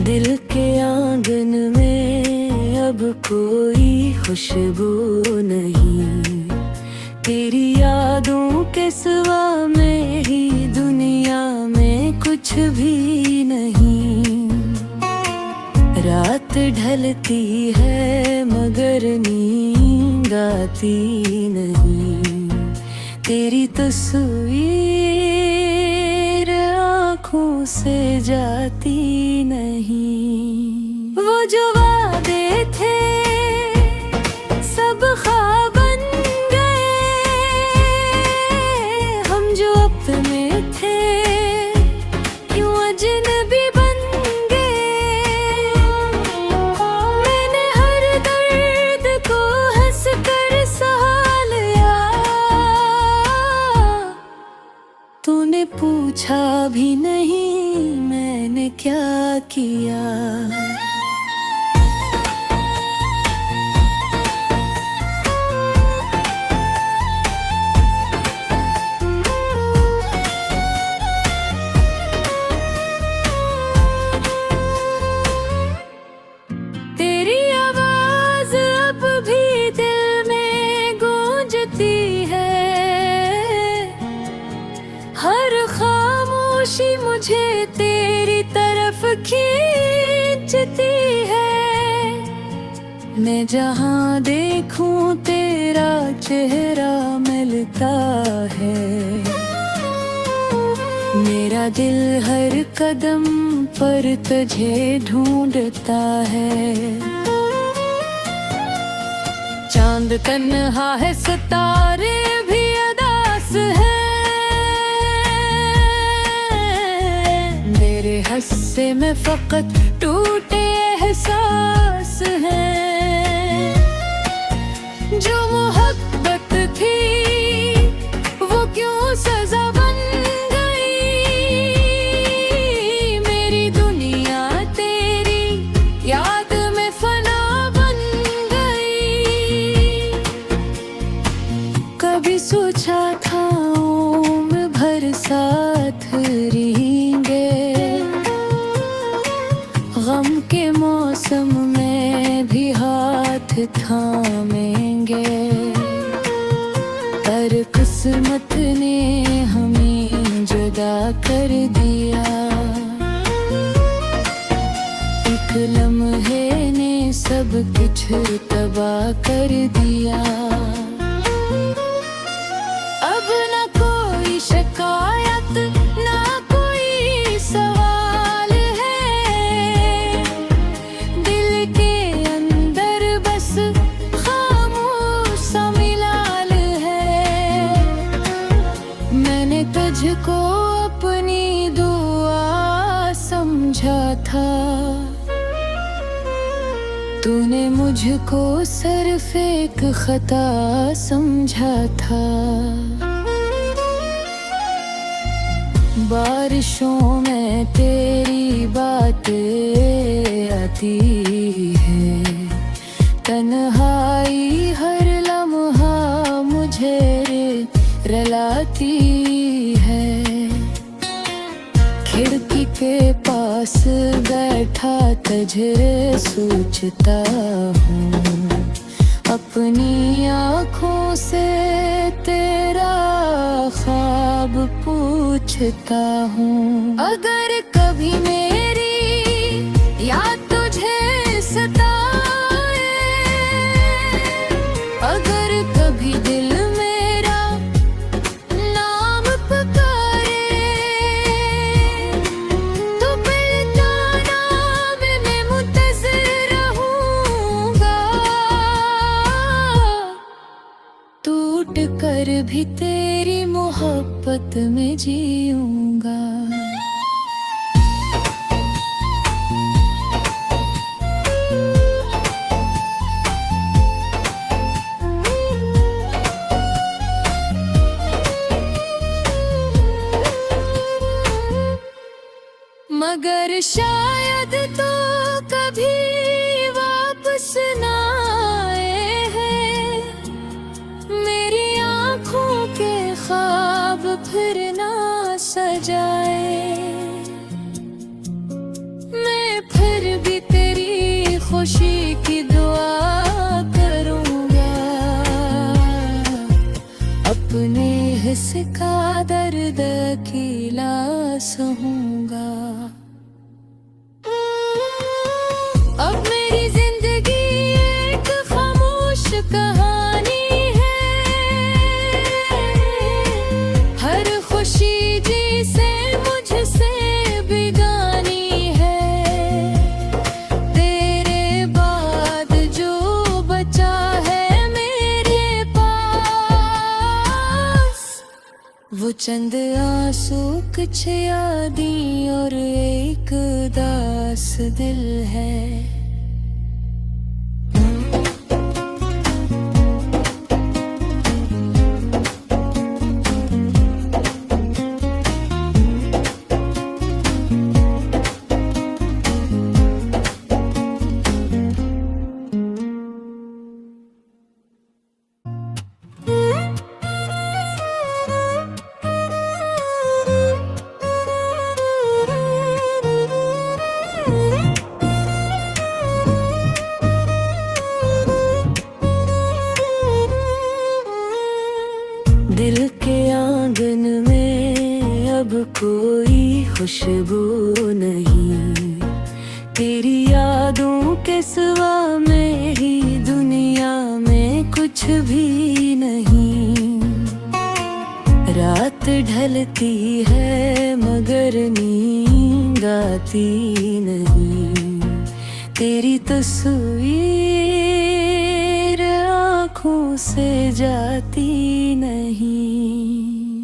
दिल के आंगन में अब कोई खुशबू नहीं, तेरी यादों के सिवा मेरी दुनिया में कुछ भी नहीं। रात ढलती है मगर नींद आती नहीं, तेरी तस्वीर आँखों से जाती नहीं। वो जो वादे थे सब ख्वाब बन गए, हम जो अपने थे क्यों अजनबी बन गए। मैंने हर दर्द को हंस कर सहा लिया, तूने पूछा भी नहीं मैंने क्या किया। तेरी आवाज अब भी दिल में गूंजती है, हर खामोशी मुझे तेरी तरफ खींचती है। मैं जहाँ देखूं तेरा चेहरा मिलता है, मेरा दिल हर कदम पर तुझे ढूंढता है। चांद तन्हा है सितारे भी अदास है, मेरे हिस्से में फकत टूटे एहसास हैं। जो मोहब्बत थी वो क्यों सजा बन गई, मेरी दुनिया तेरी याद में फना बन गई। कभी सोचा था उम्र भर साथ रहेंगे, गम के मौसम में भी हाथ थामेंगे, पर किस्मत ने हमें जुदा कर दिया। एक लम्हे ने सब कुछ तबाह कर दिया। अब न कोई शिकायत ना कोई सवाल है, दिल के अंदर बस खामोश सा मिलाल है। मैंने तुझको अपनी दुआ समझा था, तूने मुझको सिर्फ एक खता समझा था। बारिशों में तेरी बातें आती है, तन्हाई हर लम्हा मुझे रुलाती है। खिड़की के पास बैठा तुझे सोचता हूँ, अपनी आँखों से तेरा ख्वाब पूछता हूँ। अगर कभी मेरी याद तुझे सताए, अगर कभी दिल मेरा नाम पुकारे, तो पहचाना मैं मुंतज़िर रहूँगा। टूट कर भी तेरी मोहब्बत में जीऊँगा। मगर शायद तो कभी वापस ना आए हैं, मेरी आँखों के ख्वाब फिर ना सजाए। मैं फिर उसका दर्द अकेला सहूंगा। अब मेरी जिंदगी एक खामोश कहानी है, हर खुशी जिसे मुझसे बिगानी है। तेरे बाद जो बचा है मेरे पास, वो चंद आंसू कुछ यादें और एक उदास दिल है। दिल के आंगन में अब कोई खुशबू नहीं, तेरी यादों के सिवा मेरी दुनिया में कुछ भी नहीं। रात ढलती है मगर नींद आती नहीं, तेरी तस्वीर आँखों से जाती नहीं।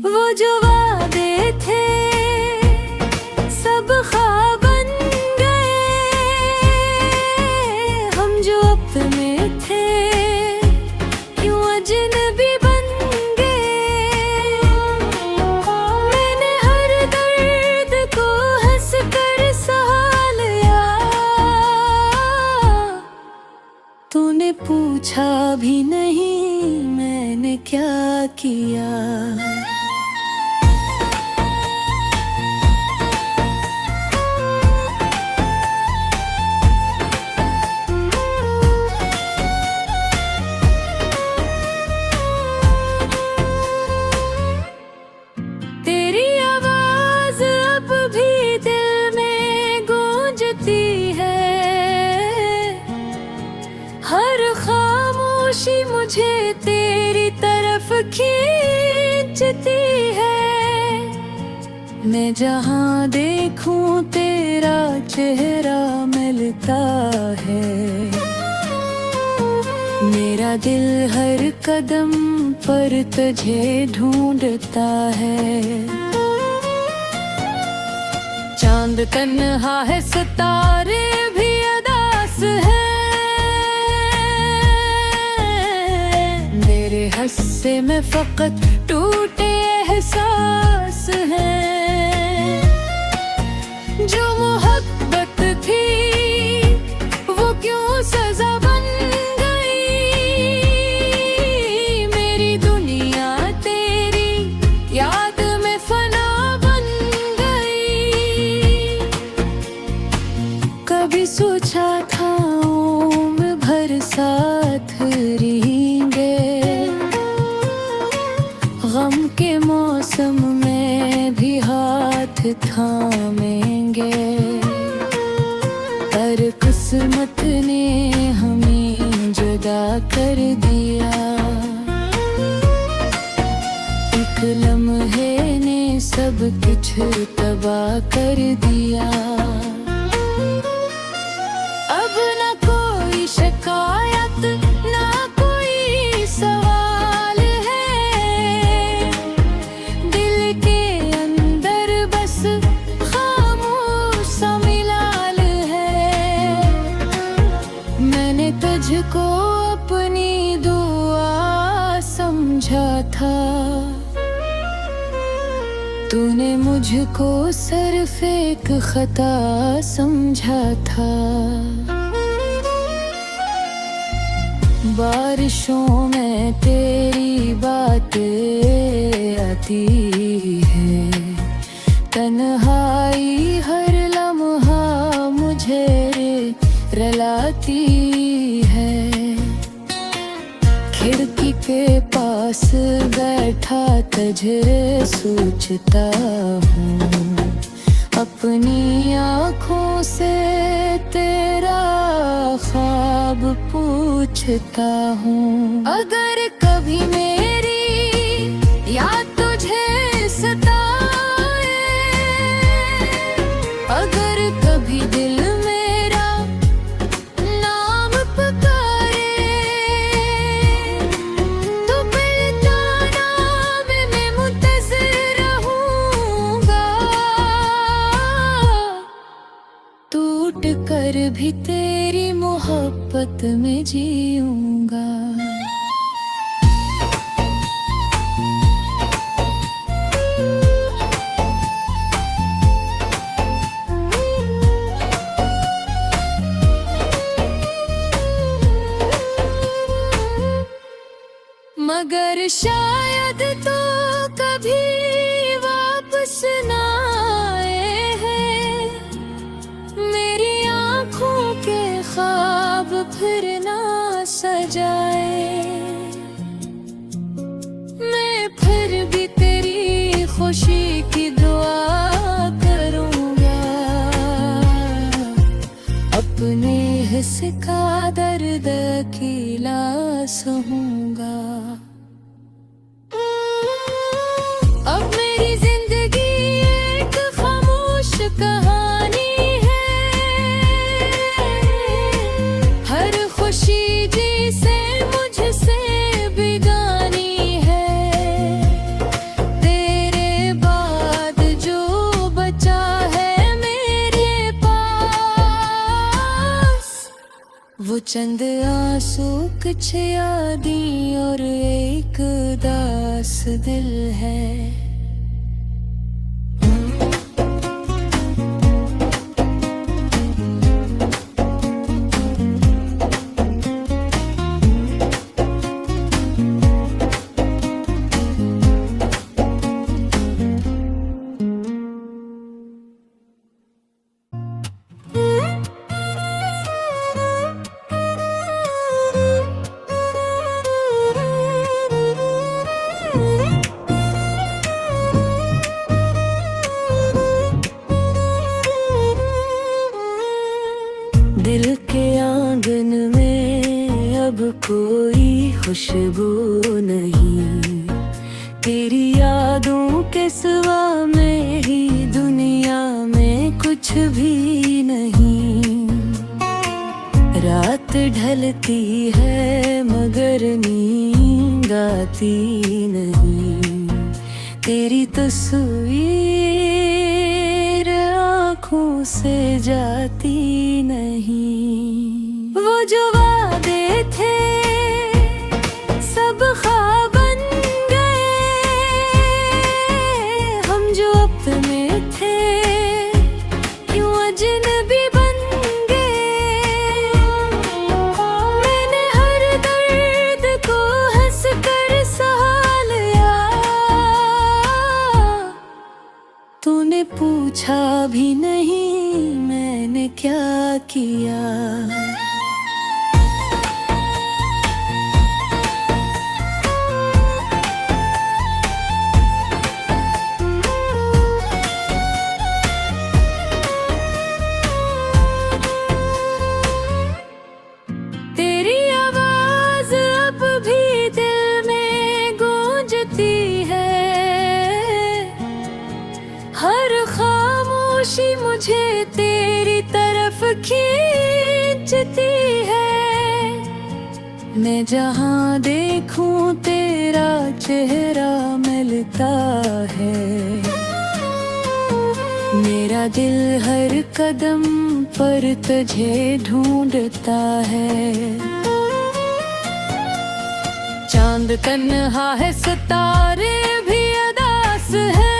वो जो वादे थे सब ख्वाब बन गए, हम जो अपने थे क्यों अजनबी बन गए। मैंने हर दर्द को हंस कर सहा लिया, तूने पूछा भी नहीं मैंने क्या किया। तेरी आवाज अब भी दिल में गूंजती है, हर खामोशी मुझे तेरी तरफ खींचती है। मैं जहाँ देखूं तेरा चेहरा मिलता है, मेरा दिल हर कदम पर तुझे ढूंढता है। चांद तन्हा है सितारे भी अदास है, मेरे हिस्से में फकत टूटे एहसास हैं। जो मोहब्बत थी वो क्यों सजा बन गई, मेरी दुनिया तेरी याद में फना बन गई। कभी सोचा था उम्र भर साथ रहेंगे, गम के मौसम में भी हाथ थामेंगे, पर किस्मत ने हमें जुदा कर दिया। एक लम्हे ने सब कुछ तबाह कर दिया। अब न कोई शिकायत ना कोई सवाल है, दिल के अंदर बस खामोश सा मिलाल है। मैंने तुझको अपनी दुआ समझा था, तूने मुझको सिर्फ एक खता समझा था। बारिशों में तेरी बातें आती है, तन्हाई हर लम्हा मुझे रलाती है। खिड़की के पास बैठा था तुझे सोचता हूँ, अपनी आँखों से तेरा ख्वाब पूछता हूँ। अगर कभी मेरी याद तुझे सताए, अगर कभी दिल मेरा नाम पुकारे, तो बेताना मैं मुंतज़िर रहूँगा। टूट कर भी तेरी मोहब्बत में जीऊँगा। मगर शायद तो कभी वापस ना आए हैं, मेरी आँखों के ख्वाब फिर ना सजाए। मैं फिर भी तेरी खुशी की दुआ करूँगा, अपने हिस्स का दर्द अकेला सहूँगा। अब मेरी जिंदगी एक खामोश कहानी है, हर खुशी जिसे मुझसे बिगानी है। तेरे बाद जो बचा है मेरे पास, वो चंद आंसू, कुछ यादें और एक उदास दिल है। दिल के आंगन में अब कोई खुशबू नहीं, तेरी यादों के सिवा मेरी दुनिया में कुछ भी नहीं। रात ढलती है मगर नींद आती नहीं, तेरी तस्वीर आँखों से जाती नहीं। वो जो वादे थे सब ख्वाब बन गए, हम जो अपने थे क्यों अजनबी बन गए। मैंने हर दर्द को हंस कर सहा लिया, तूने पूछा भी नहीं मैंने क्या किया। तेरी आवाज अब भी दिल में गूंजती है, हर खामोशी मुझे तेरी तरफ खींचती है। मैं जहाँ देखूं तेरा चेहरा मिलता है, मेरा दिल हर कदम पर तुझे ढूंढता है। चांद तन्हा है, सितारे भी उदास है,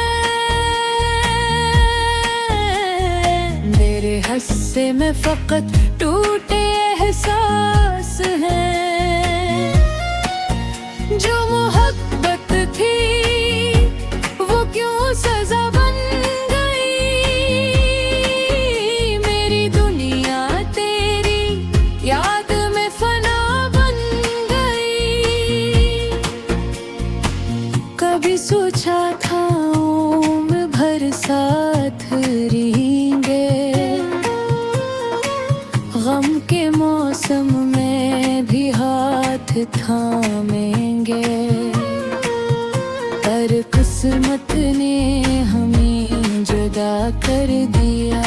मेरे हिस्से में फकत टूटे एहसास हैं। जो मोहब्बत थी वो क्यों सजा बन गई, मेरी दुनिया तेरी याद में फना बन गई। कभी मौसम में भी हाथ थामेंगे, पर किस्मत ने हमें जुदा कर दिया।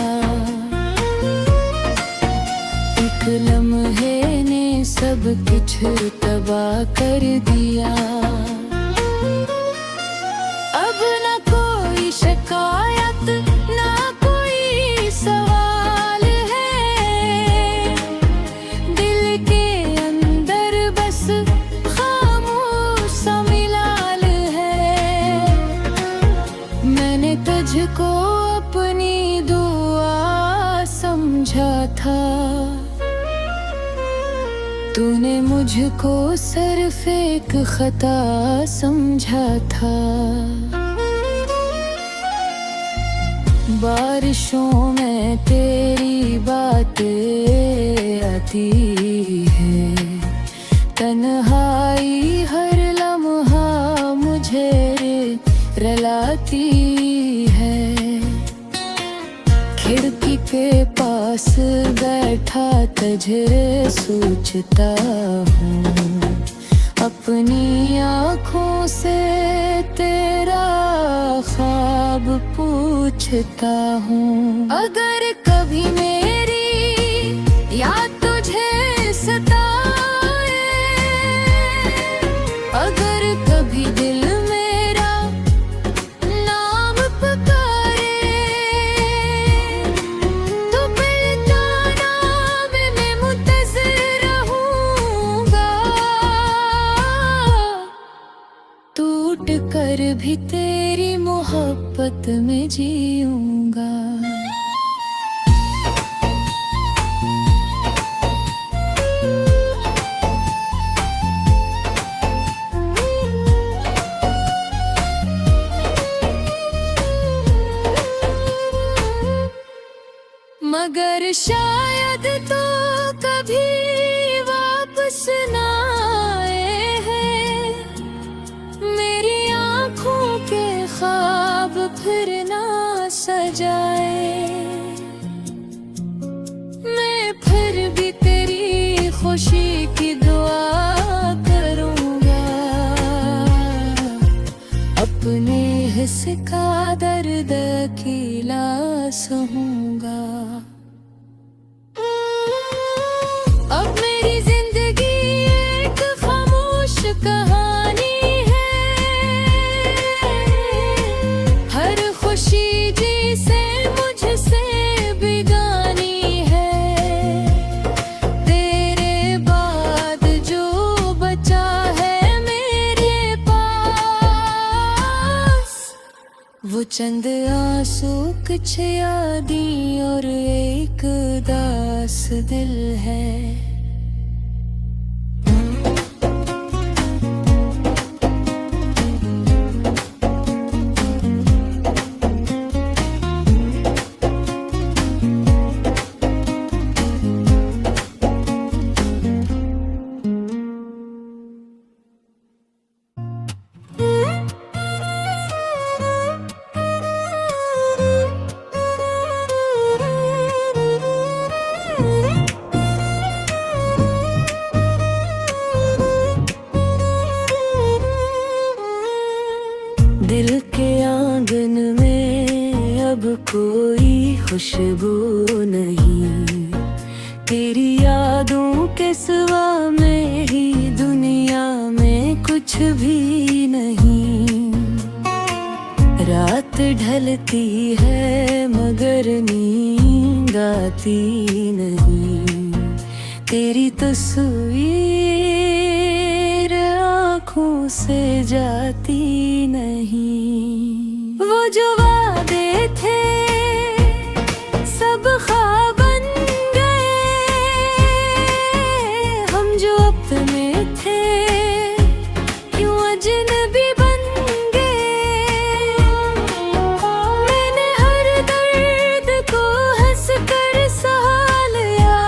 एक लम्हे ने सब कुछ तबाह कर दिया। अब न कोई शिकायत, ना कोई सवाल है। दिल के अंदर बस खामोश सा मिलाल है। मैंने तुझको अपनी दुआ समझा था, तूने मुझको सिर्फ एक खता समझा था। बारिशों में तेरी बातें आती है, तन्हाई हर लम्हा मुझे रुलाती है। खिड़की के पास बैठा तुझे सोचता हूँ, अपनी आँखों से तेरा ख्वाब पूछता हूँ। अगर कभी मेरी याद तुझे सताए, अगर कभी दिल मेरा नाम पुकारे, तो फिर जाना मैं मुंतज़िर रहूँगा। टूट कर भी तेरी मोहब्बत में जीऊँगा। मगर शायद तो कभी वापस ना आए हैं, मेरी आँखों के ख्वाब फिर ना सजाए। मैं फिर भी तेरी खुशी की दुआ करूँगा, अपने हिस्से का दर्द अकेला सहूँगा। अब मेरी जिंदगी एक खामोश कहानी है, हर खुशी जिसे मुझसे बिगानी है। तेरे बाद जो बचा है मेरे पास, वो चंद आंसू, कुछ यादें और एक उदास दिल है। दिल के आंगन में अब कोई खुशबू नहीं, तेरी यादों के सिवा मेरी दुनिया में कुछ भी नहीं। रात ढलती है मगर नींद आती नहीं, तेरी तस्वीर आँखों से जाती नहीं। वो जो वादे थे सब ख्वाब बन गए, हम जो अपने थे क्यों अजनबी बन गए। मैंने हर दर्द को हंस कर सहा लिया,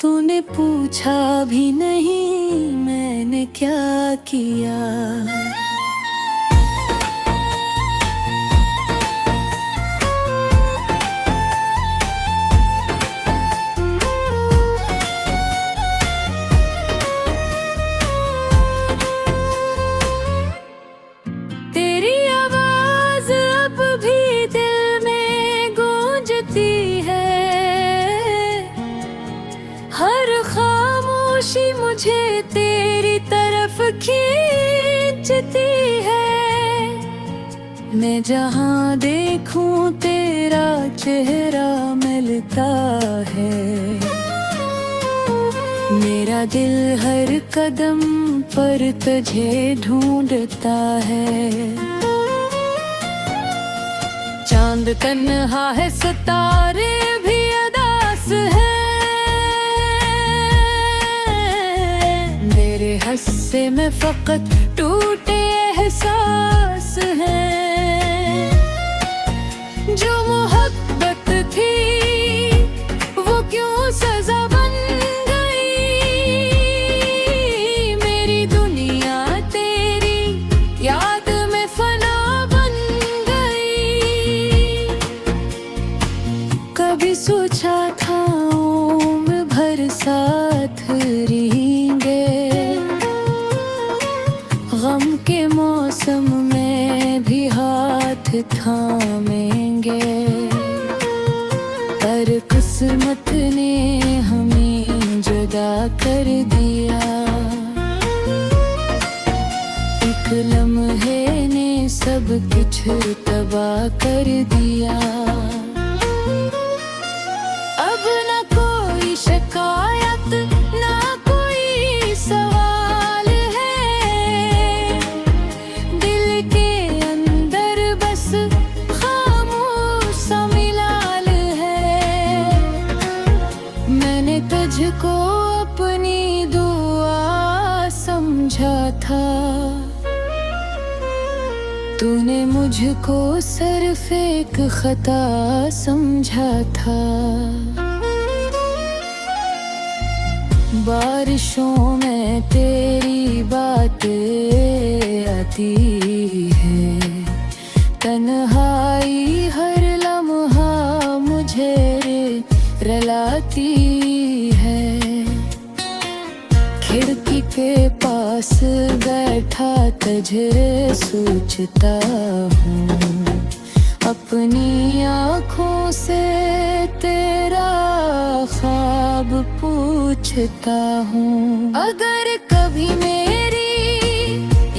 तूने पूछा भी नहीं मैंने क्या किया। खींचती है। मैं जहाँ देखूं तेरा चेहरा मिलता है। मेरा दिल हर कदम पर तुझे ढूंढता है। चांद तन्हा है, सितारे भी उदास है। मेरे हिस्से में फकत टूटे एहसास हैं। जो मोहब्बत थी वो क्यों सजा बन गई। मेरी दुनिया तेरी याद में फना बन गई। कभी सोचा था उम्र भर साथ रहेंगे। गम के मौसम में भी हाथ थामेंगे। पर किस्मत ने हमें जुदा कर दिया। एक लम्हे ने सब कुछ तबाह कर दिया। अब न कोई शिकायत, ना कोई सवाल है। दिल के अंदर बस खामोश सा मिलाल है। मैंने तुझको अपनी दुआ समझा था। तूने मुझको सिर्फ एक खता समझा था। बारिशों में तेरी बातें आती है। तन्हाई हर लम्हा मुझे रुलाती है। खिड़की के पास बैठा तुझे सोचता हूँ। अपनी आँखों से तेरा ख्वाब पूछता हूँ। अगर कभी मेरी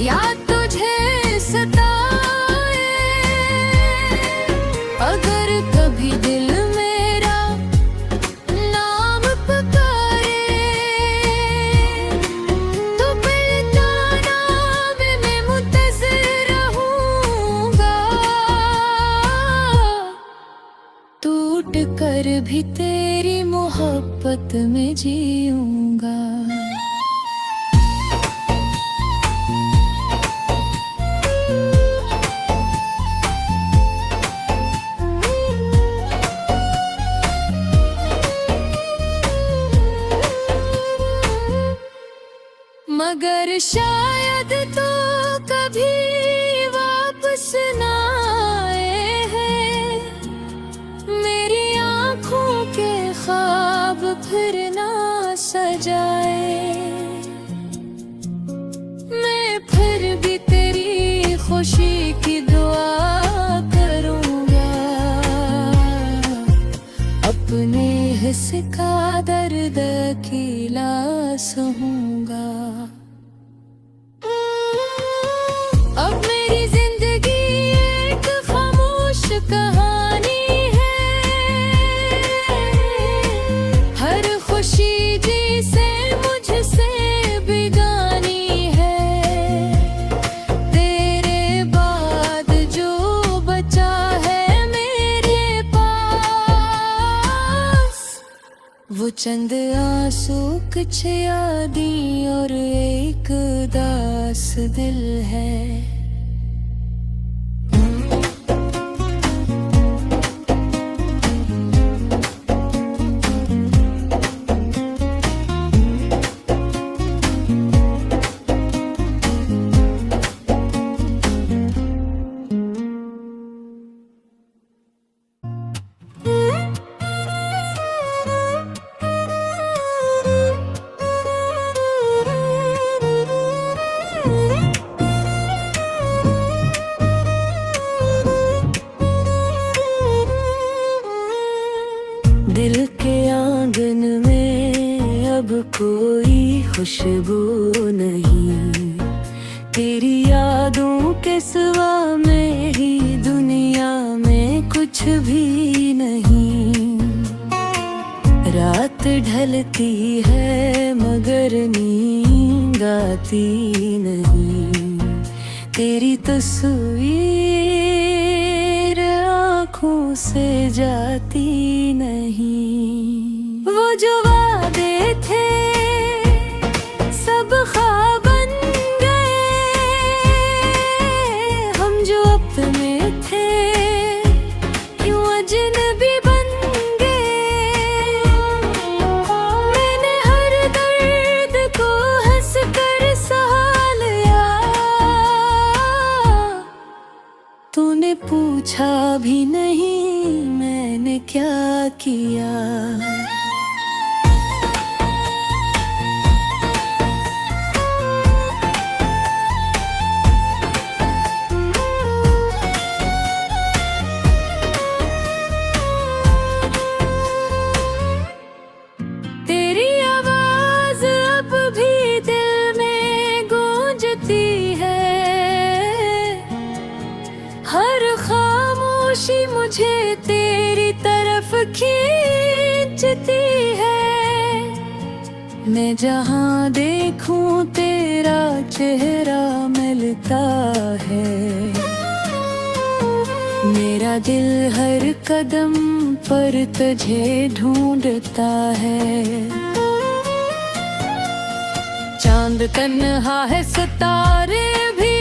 याद तुझे सताए, अगर कभी दिल मेरा नाम पुकारे, तो पहचाना मैं मुंतज़िर रहूँगा। टूट कर भी तेरी मोहब्बत में जीऊँगा। मगर शायद तो कभी वापस ना आए हैं। मेरी आँखों के ख्वाब फिर ना सजाए। मैं फिर भी तेरी खुशी की दुआ करूँगा। अपने हिस्से का दर्द अकेला सहूँगा। अब मेरी जिंदगी एक खामोश कहानी है। हर खुशी जिसे मुझसे बिगानी है। तेरे बाद जो बचा है मेरे पास, वो चंद आंसू, कुछ यादें और एक उदास दिल है। दिल के आंगन में अब कोई खुशबू नहीं। के सिवा मेरी दुनिया में कुछ भी नहीं। रात ढलती है मगर नींद आती नहीं। तेरी तस्वीर आँखों से जाती नहीं। वो जो वादे थे सब ख्वाब बन गए। हम जो अपने थे क्यों अजनबी बन गए। मैंने हर दर्द को हंस कर सहा लिया। तूने पूछा भी नहीं मैंने क्या किया। तेरी आवाज अब भी दिल में गूंजती है। हर खामोशी मुझे तेरी तरफ खींचती है। मैं जहाँ देखूं तेरा चेहरा मिलता है। मेरा दिल हर कदम पर तुझे ढूंढता है। चांद तन्हा है सितारे भी